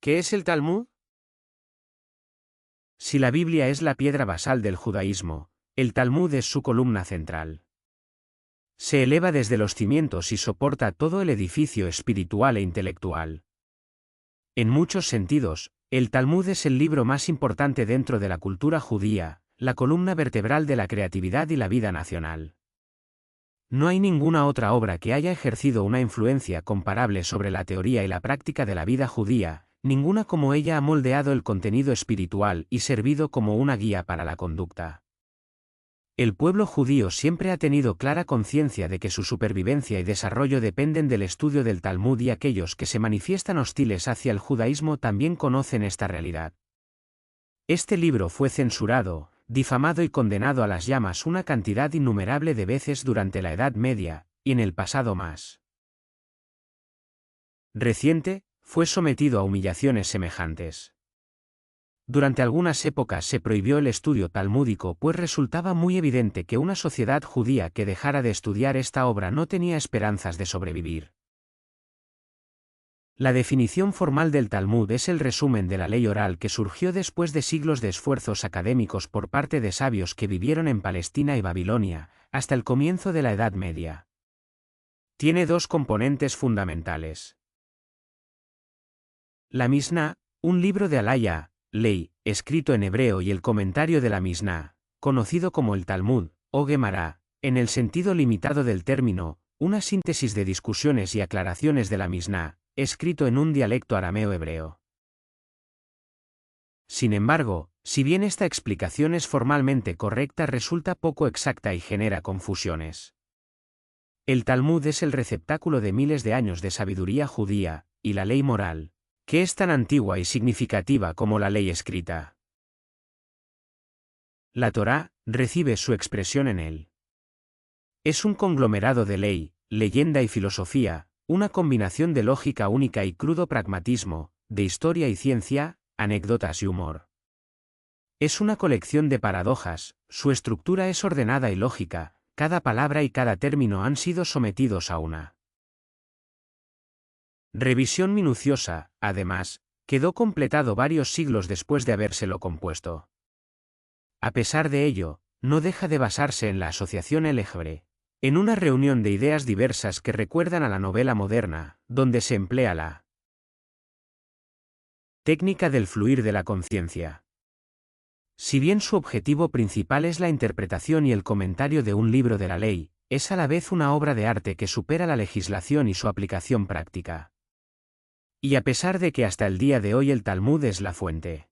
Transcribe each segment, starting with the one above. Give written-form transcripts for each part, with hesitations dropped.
¿Qué es el Talmud? Si la Biblia es la piedra basal del judaísmo, el Talmud es su columna central. Se eleva desde los cimientos y soporta todo el edificio espiritual e intelectual. En muchos sentidos, el Talmud es el libro más importante dentro de la cultura judía, la columna vertebral de la creatividad y la vida nacional. No hay ninguna otra obra que haya ejercido una influencia comparable sobre la teoría y la práctica de la vida judía, ninguna como ella ha moldeado el contenido espiritual y servido como una guía para la conducta. El pueblo judío siempre ha tenido clara conciencia de que su supervivencia y desarrollo dependen del estudio del Talmud y aquellos que se manifiestan hostiles hacia el judaísmo también conocen esta realidad. Este libro fue censurado, difamado y condenado a las llamas una cantidad innumerable de veces durante la Edad Media, y en el pasado más reciente, fue sometido a humillaciones semejantes. Durante algunas épocas se prohibió el estudio talmúdico pues resultaba muy evidente que una sociedad judía que dejara de estudiar esta obra no tenía esperanzas de sobrevivir. La definición formal del Talmud es el resumen de la ley oral que surgió después de siglos de esfuerzos académicos por parte de sabios que vivieron en Palestina y Babilonia, hasta el comienzo de la Edad Media. Tiene dos componentes fundamentales. La Misná, un libro de Halajá, ley, escrito en hebreo y el comentario de la Misná, conocido como el Talmud, o Guemará, en el sentido limitado del término, una síntesis de discusiones y aclaraciones de la Misná, escrito en un dialecto arameo-hebreo. Sin embargo, si bien esta explicación es formalmente correcta, resulta poco exacta y genera confusiones. El Talmud es el receptáculo de miles de años de sabiduría judía, y la ley moral, que es tan antigua y significativa como la ley escrita. La Torá recibe su expresión en él. Es un conglomerado de ley, leyenda y filosofía, una combinación de lógica única y crudo pragmatismo, de historia y ciencia, anécdotas y humor. Es una colección de paradojas, su estructura es ordenada y lógica, cada palabra y cada término han sido sometidos a una revisión minuciosa, además, quedó completado varios siglos después de habérselo compuesto. A pesar de ello, no deja de basarse en la asociación elegbre, en una reunión de ideas diversas que recuerdan a la novela moderna, donde se emplea la técnica del fluir de la conciencia. Si bien su objetivo principal es la interpretación y el comentario de un libro de la ley, es a la vez una obra de arte que supera la legislación y su aplicación práctica. Y a pesar de que hasta el día de hoy el Talmud es la fuente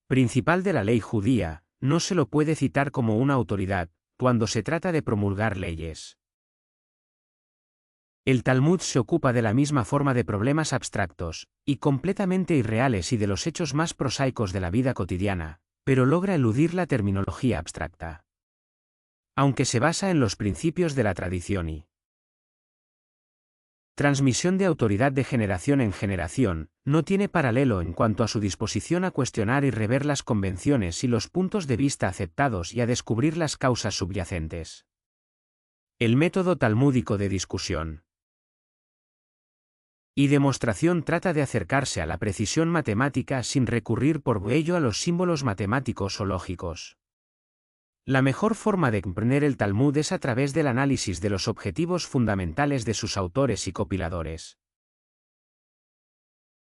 principal de la ley judía, no se lo puede citar como una autoridad, cuando se trata de promulgar leyes. El Talmud se ocupa de la misma forma de problemas abstractos, y completamente irreales y de los hechos más prosaicos de la vida cotidiana, pero logra eludir la terminología abstracta. Aunque se basa en los principios de la tradición y transmisión de autoridad de generación en generación, no tiene paralelo en cuanto a su disposición a cuestionar y rever las convenciones y los puntos de vista aceptados y a descubrir las causas subyacentes. El método talmúdico de discusión y demostración trata de acercarse a la precisión matemática sin recurrir por ello a los símbolos matemáticos o lógicos. La mejor forma de comprender el Talmud es a través del análisis de los objetivos fundamentales de sus autores y compiladores.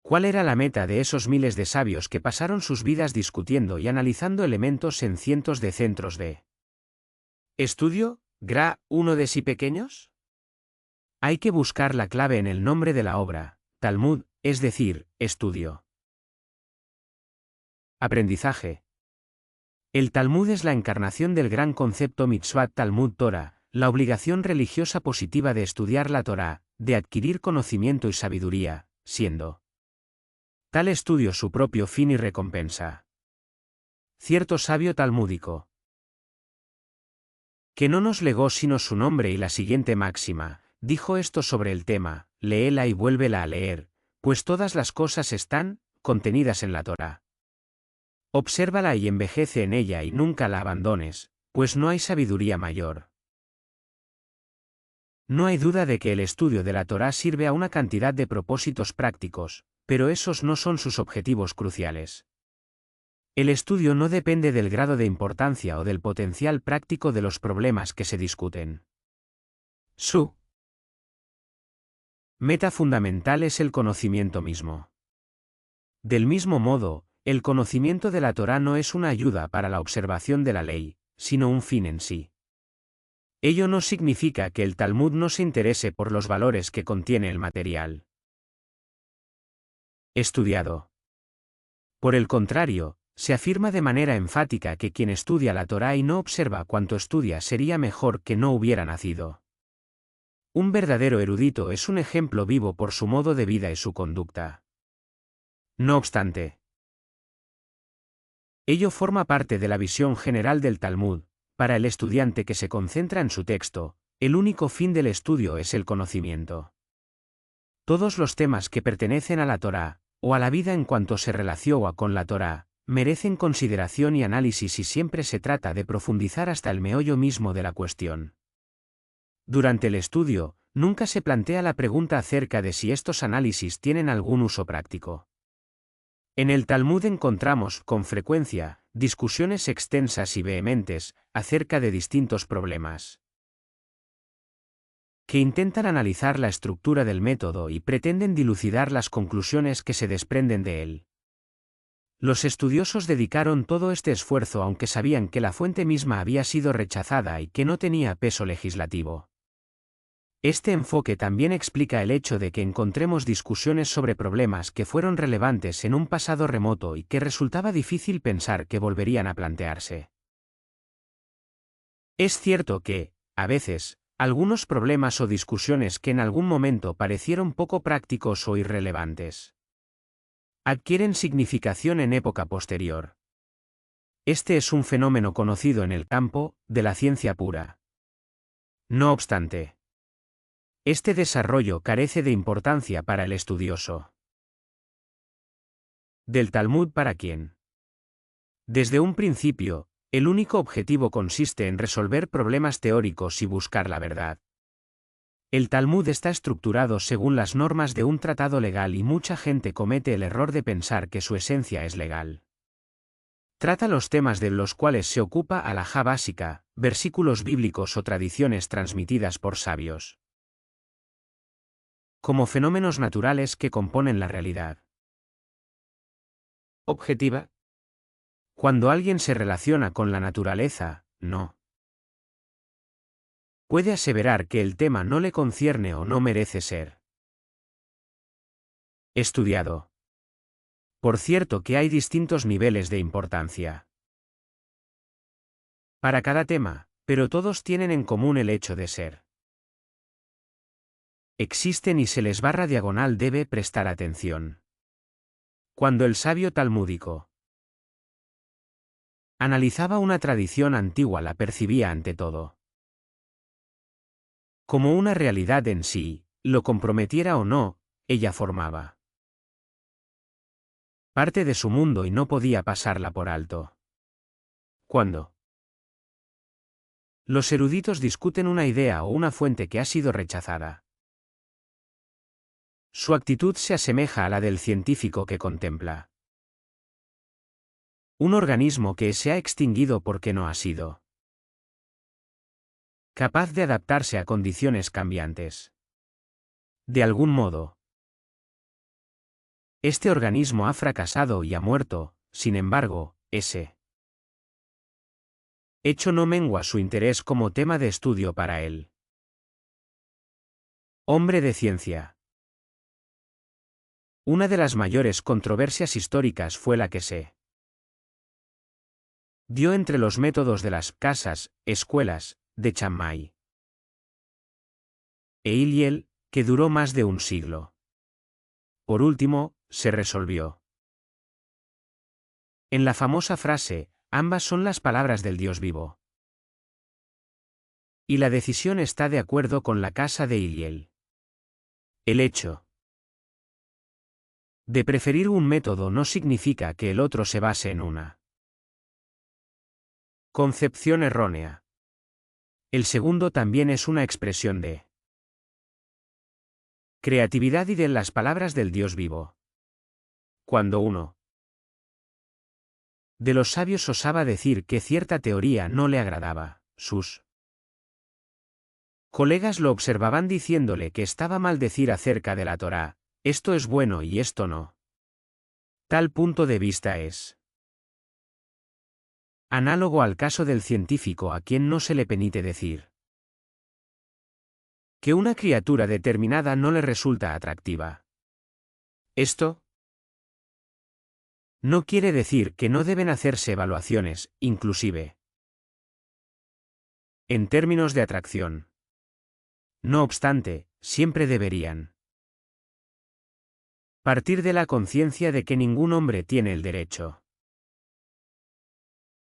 ¿Cuál era la meta de esos miles de sabios que pasaron sus vidas discutiendo y analizando elementos en cientos de centros de estudio, gra, uno de sí pequeños? Hay que buscar la clave en el nombre de la obra, Talmud, es decir, estudio. Aprendizaje. El Talmud es la encarnación del gran concepto Mitzvat Talmud Torah, la obligación religiosa positiva de estudiar la Torá, de adquirir conocimiento y sabiduría, siendo tal estudio su propio fin y recompensa. Cierto sabio talmúdico, que no nos legó sino su nombre y la siguiente máxima, dijo esto sobre el tema: léela y vuélvela a leer, pues todas las cosas están contenidas en la Torá. Obsérvala y envejece en ella y nunca la abandones, pues no hay sabiduría mayor. No hay duda de que el estudio de la Torá sirve a una cantidad de propósitos prácticos, pero esos no son sus objetivos cruciales. El estudio no depende del grado de importancia o del potencial práctico de los problemas que se discuten. Su meta fundamental es el conocimiento mismo. Del mismo modo, el conocimiento de la Torá no es una ayuda para la observación de la ley, sino un fin en sí. Ello no significa que el Talmud no se interese por los valores que contiene el material estudiado. Por el contrario, se afirma de manera enfática que quien estudia la Torá y no observa cuanto estudia sería mejor que no hubiera nacido. Un verdadero erudito es un ejemplo vivo por su modo de vida y su conducta. No obstante, ello forma parte de la visión general del Talmud. Para el estudiante que se concentra en su texto, el único fin del estudio es el conocimiento. Todos los temas que pertenecen a la Torá, o a la vida en cuanto se relaciona con la Torá, merecen consideración y análisis y siempre se trata de profundizar hasta el meollo mismo de la cuestión. Durante el estudio, nunca se plantea la pregunta acerca de si estos análisis tienen algún uso práctico. En el Talmud encontramos, con frecuencia, discusiones extensas y vehementes, acerca de distintos problemas que intentan analizar la estructura del método y pretenden dilucidar las conclusiones que se desprenden de él. Los estudiosos dedicaron todo este esfuerzo aunque sabían que la fuente misma había sido rechazada y que no tenía peso legislativo. Este enfoque también explica el hecho de que encontremos discusiones sobre problemas que fueron relevantes en un pasado remoto y que resultaba difícil pensar que volverían a plantearse. Es cierto que, a veces, algunos problemas o discusiones que en algún momento parecieron poco prácticos o irrelevantes adquieren significación en época posterior. Este es un fenómeno conocido en el campo de la ciencia pura. No obstante, este desarrollo carece de importancia para el estudioso del Talmud para quien, desde un principio, el único objetivo consiste en resolver problemas teóricos y buscar la verdad. El Talmud está estructurado según las normas de un tratado legal y mucha gente comete el error de pensar que su esencia es legal. Trata los temas de los cuales se ocupa halajá básica, versículos bíblicos o tradiciones transmitidas por sabios, como fenómenos naturales que componen la realidad objetiva. Cuando alguien se relaciona con la naturaleza, no puede aseverar que el tema no le concierne o no merece ser estudiado. Por cierto que hay distintos niveles de importancia para cada tema, pero todos tienen en común el hecho de ser. Existen y se les barra diagonal debe prestar atención. Cuando el sabio talmúdico analizaba una tradición antigua la percibía ante todo como una realidad en sí, lo comprometiera o no, ella formaba parte de su mundo y no podía pasarla por alto. Cuando los eruditos discuten una idea o una fuente que ha sido rechazada, su actitud se asemeja a la del científico que contempla un organismo que se ha extinguido porque no ha sido capaz de adaptarse a condiciones cambiantes. De algún modo, este organismo ha fracasado y ha muerto, sin embargo, ese hecho no mengua su interés como tema de estudio para él. Hombre de ciencia. Una de las mayores controversias históricas fue la que se dio entre los métodos de las casas, escuelas, de Chammay e Hillel, que duró más de un siglo. Por último, se resolvió en la famosa frase, ambas son las palabras del Dios vivo. Y la decisión está de acuerdo con la casa de Hillel. El hecho de preferir un método no significa que el otro se base en una concepción errónea. El segundo también es una expresión de creatividad y de las palabras del Dios vivo. Cuando uno de los sabios osaba decir que cierta teoría no le agradaba, sus colegas lo observaban diciéndole que estaba mal decir acerca de la Torá, esto es bueno y esto no. Tal punto de vista es análogo al caso del científico a quien no se le permite decir que una criatura determinada no le resulta atractiva. Esto no quiere decir que no deben hacerse evaluaciones, inclusive en términos de atracción. No obstante, siempre deberían partir de la conciencia de que ningún hombre tiene el derecho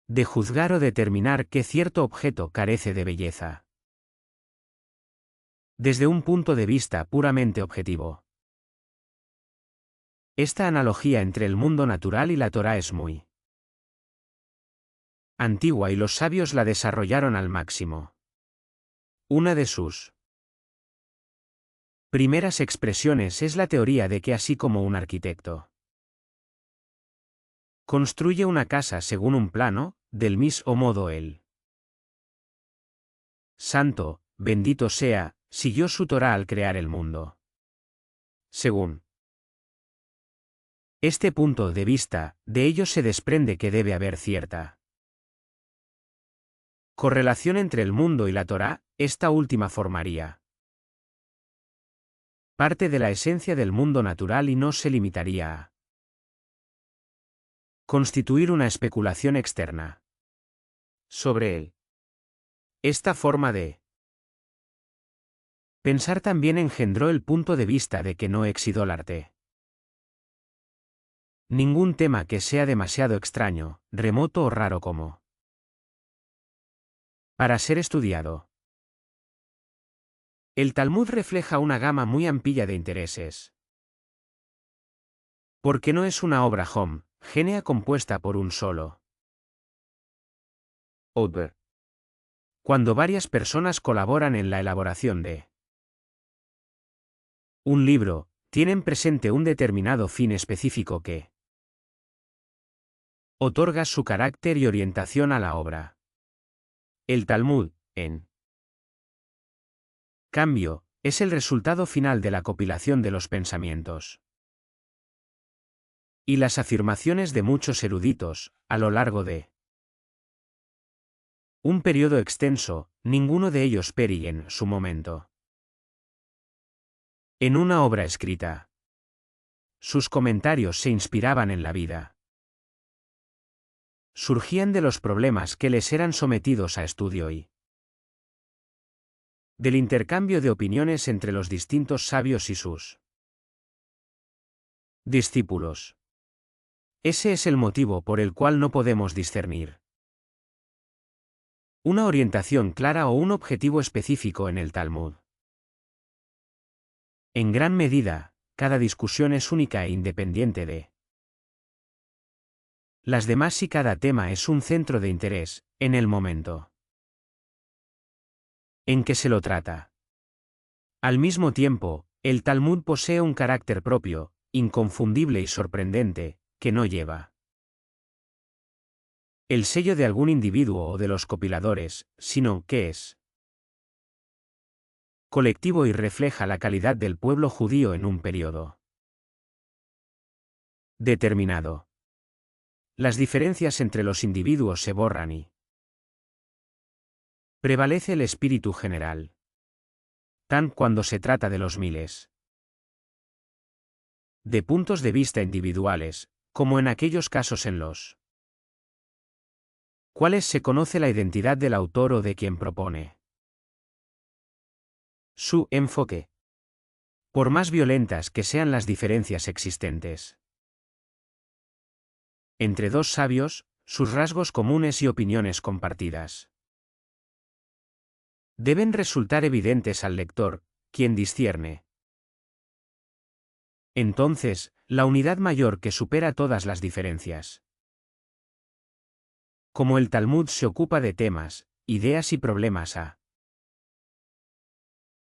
de juzgar o determinar que cierto objeto carece de belleza desde un punto de vista puramente objetivo. Esta analogía entre el mundo natural y la Torá es muy antigua y los sabios la desarrollaron al máximo. Una de sus primeras expresiones es la teoría de que así como un arquitecto construye una casa según un plano, del mismo modo él Santo, bendito sea, siguió su Torá al crear el mundo. Según este punto de vista, de ello se desprende que debe haber cierta correlación entre el mundo y la Torá, esta última formaría parte de la esencia del mundo natural y no se limitaría a constituir una especulación externa sobre él. Esta forma de pensar también engendró el punto de vista de que no exidolarte ningún tema que sea demasiado extraño, remoto o raro como para ser estudiado. El Talmud refleja una gama muy amplia de intereses. Porque no es una obra homogénea compuesta por un solo autor. Cuando varias personas colaboran en la elaboración de un libro, tienen presente un determinado fin específico que otorga su carácter y orientación a la obra. El Talmud, en cambio, es el resultado final de la compilación de los pensamientos y las afirmaciones de muchos eruditos, a lo largo de un periodo extenso, ninguno de ellos perí en su momento en una obra escrita. Sus comentarios se inspiraban en la vida. Surgían de los problemas que les eran sometidos a estudio y del intercambio de opiniones entre los distintos sabios y sus discípulos. Ese es el motivo por el cual no podemos discernir una orientación clara o un objetivo específico en el Talmud. En gran medida, cada discusión es única e independiente de las demás y cada tema es un centro de interés, en el momento en que se lo trata. Al mismo tiempo, el Talmud posee un carácter propio, inconfundible y sorprendente, que no lleva el sello de algún individuo o de los compiladores, sino que es colectivo y refleja la calidad del pueblo judío en un periodo determinado. Las diferencias entre los individuos se borran y prevalece el espíritu general. Tan cuando se trata de los miles de puntos de vista individuales, como en aquellos casos en los cuales se conoce la identidad del autor o de quien propone su enfoque, por más violentas que sean las diferencias existentes entre dos sabios, sus rasgos comunes y opiniones compartidas deben resultar evidentes al lector, quien discierne entonces la unidad mayor que supera todas las diferencias. Como el Talmud se ocupa de temas, ideas y problemas a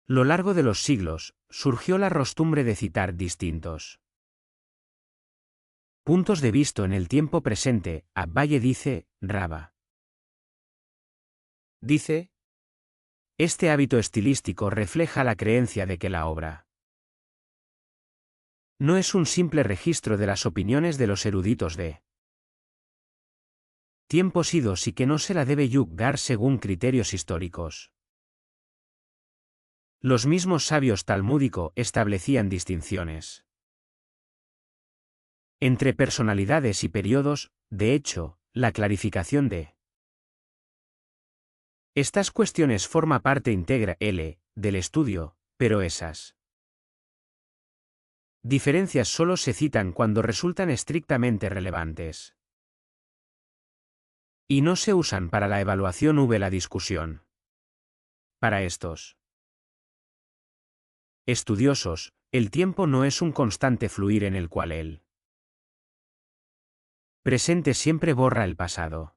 lo largo de los siglos, surgió la costumbre de citar distintos Puntos de vista en el tiempo presente, Abaye dice, Raba. Dice, este hábito estilístico refleja la creencia de que la obra no es un simple registro de las opiniones de los eruditos de tiempos idos y que no se la debe juzgar según criterios históricos. Los mismos sabios talmúdico establecían distinciones entre personalidades y periodos. De hecho, la clarificación de estas cuestiones forma parte íntegra del estudio, pero esas diferencias solo se citan cuando resultan estrictamente relevantes y no se usan para la evaluación o la discusión. Para estos estudiosos, el tiempo no es un constante fluir en el cual el presente siempre borra el pasado.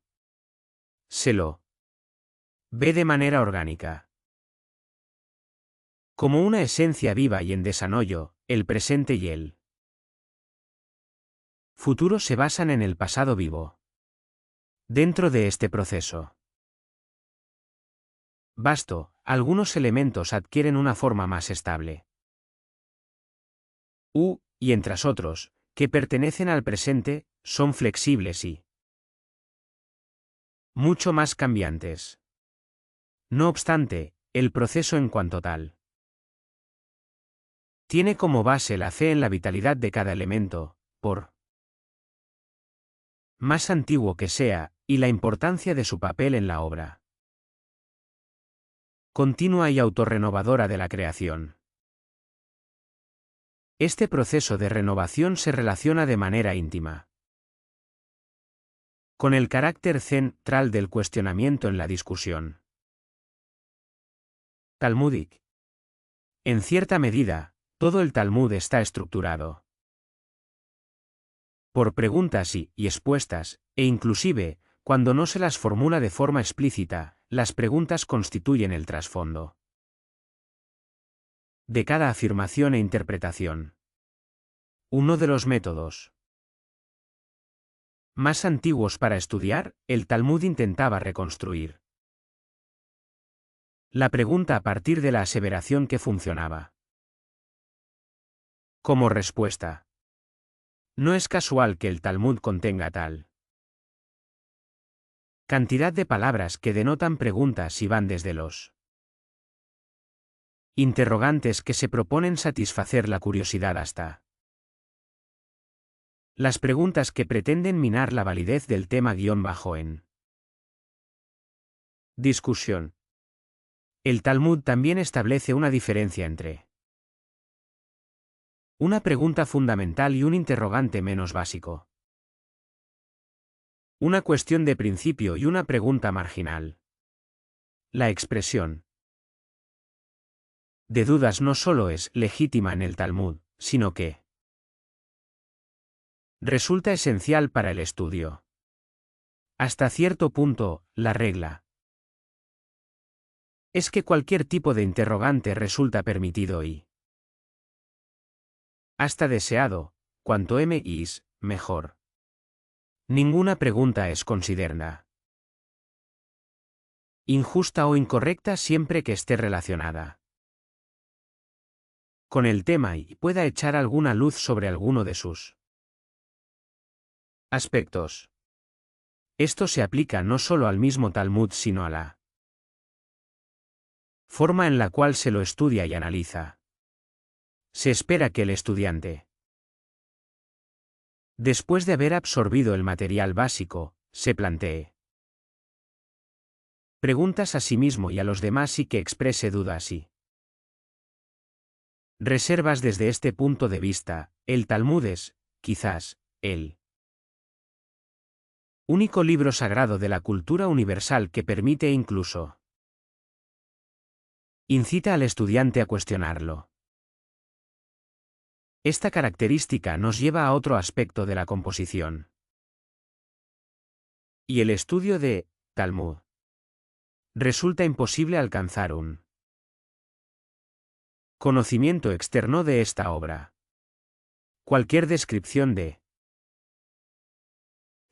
Se lo ve de manera orgánica. Como una esencia viva y en desarrollo, el presente y el futuro se basan en el pasado vivo. Dentro de este proceso vasto, algunos elementos adquieren una forma más estable. Y entre otros, que pertenecen al presente, son flexibles y mucho más cambiantes. No obstante, el proceso en cuanto tal tiene como base la fe en la vitalidad de cada elemento, por más antiguo que sea, y la importancia de su papel en la obra continua y autorrenovadora de la creación. Este proceso de renovación se relaciona de manera íntima con el carácter central del cuestionamiento en la discusión talmúdica. En cierta medida, todo el Talmud está estructurado por preguntas y expuestas, e inclusive, cuando no se las formula de forma explícita, las preguntas constituyen el trasfondo de cada afirmación e interpretación. Uno de los métodos más antiguos para estudiar, el Talmud intentaba reconstruir la pregunta a partir de la aseveración que funcionaba como respuesta. No es casual que el Talmud contenga tal cantidad de palabras que denotan preguntas y van desde los interrogantes que se proponen satisfacer la curiosidad hasta las preguntas que pretenden minar la validez del tema bajo en discusión. El Talmud también establece una diferencia entre una pregunta fundamental y un interrogante menos básico. Una cuestión de principio y una pregunta marginal. La expresión de dudas no solo es legítima en el Talmud, sino que resulta esencial para el estudio. Hasta cierto punto, la regla es que cualquier tipo de interrogante resulta permitido y hasta deseado, cuanto is, mejor. Ninguna pregunta es considerada injusta o incorrecta siempre que esté relacionada con el tema y pueda echar alguna luz sobre alguno de sus aspectos. Esto se aplica no solo al mismo Talmud sino a la forma en la cual se lo estudia y analiza. Se espera que el estudiante, después de haber absorbido el material básico, se plantee preguntas a sí mismo y a los demás y que exprese dudas y reservas. Desde este punto de vista, el Talmud es, quizás, el único libro sagrado de la cultura universal que permite e incluso incita al estudiante a cuestionarlo. Esta característica nos lleva a otro aspecto de la composición y el estudio de Talmud. Resulta imposible alcanzar un conocimiento externo de esta obra. Cualquier descripción de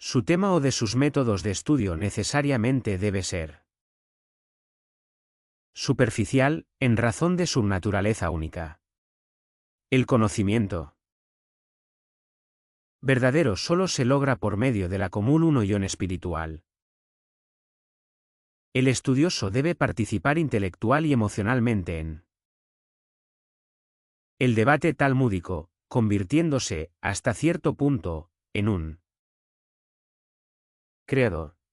Su tema o de sus métodos de estudio necesariamente debe ser superficial, en razón de su naturaleza única. El conocimiento verdadero solo se logra por medio de la común unión espiritual. El estudioso debe participar intelectual y emocionalmente en el debate talmúdico, convirtiéndose, hasta cierto punto, en un creador.